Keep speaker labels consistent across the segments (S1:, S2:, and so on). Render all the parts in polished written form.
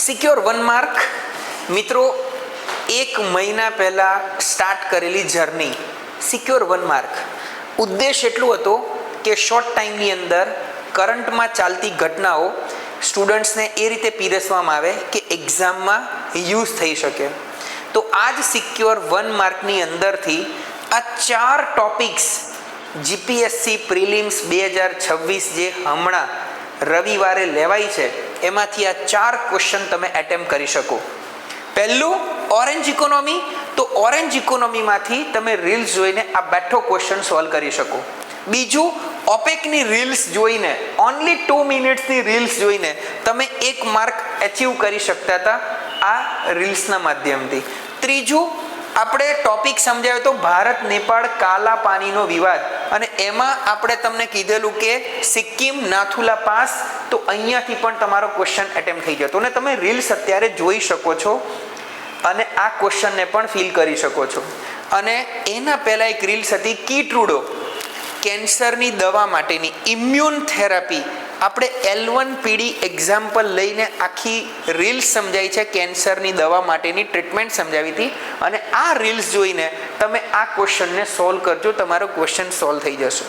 S1: Secure 1 mark મિત્રો, એક મહિના પહેલાં સ્ટાર્ટ કરેલી જર્ની સિક્યોર 1 માર્ક. ઉદ્દેશ એટલું હતો કે શોર્ટ ટાઈમની અંદર કરંટમાં ચાલતી ઘટનાઓ સ્ટુડન્ટ્સને એ રીતે પીરસવામાં આવે કે એક્ઝામમાં યુઝ થઈ શકે. તો આ જ સિક્યોર 1 માર્કની અંદરથી આ 4 ટોપિક્સ જીપીએસસી પ્રિલિમ્સ 2026 જે હમણાં રવિવારે લેવાય છે એમાંથી આ 4 ક્વેશ્ચન તમે એટેમ્પ્ટ કરી શકો. પહેલું ઓરેન્જ ઇકોનોમી, તો ઓરેન્જ ઇકોનોમીમાંથી તમે રીલ્સ જોઈને આ બેઠો ક્વેશ્ચન સોલ્વ કરી શકો. બીજું ઓપેકની રીલ્સ જોઈને, ઓનલી 2 મિનિટ્સની રીલ્સ જોઈને તમે 1 માર્ક અચીવ કરી શકતા હતા આ રીલ્સના માધ્યમથી. ત્રીજું આપણે ટોપિક સમજાવ્યો તો ભારત નેપાળ કાલા પાણીનો વિવાદ, અને એમાં આપણે તમને કીધેલું કે સિક્કિમ નાથુલા પાસ, તો અહીંયાથી પણ તમારો ક્વેશ્ચન એટેમ્પ્ટ થઈ જતો અને તમે રીલ્સ અત્યારે જોઈ શકો છો અને આ ક્વેશ્ચનને પણ ફિલ કરી શકો છો. અને એના પહેલાં એક રીલ્સ હતી કીટ્રુડો, કેન્સરની દવા માટેની ઇમ્યુન થેરાપી. આપણે L1PD એક્ઝામ્પલ લઈને આખી રીલ્સ સમજાવી છે, કેન્સરની દવા માટેની ટ્રીટમેન્ટ સમજાવી હતી. અને આ રીલ્સ જોઈને તમે આ ક્વેશ્ચનને સોલ્વ કરજો, તમારો ક્વેશ્ચન સોલ્વ થઈ જશે.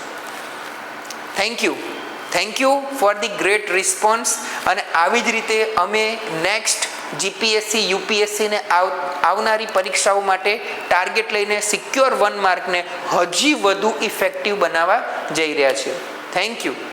S1: Thank you for the great response. અને આવી જ રીતે અમે નેક્સ્ટ જીપીએસસી યુપીએસસીને આવનારી પરીક્ષાઓ માટે ટાર્ગેટ લઈને સિક્યોર 1 માર્કને હજી વધુ ઇફેક્ટિવ બનાવવા જઈ રહ્યા છીએ. Thank you.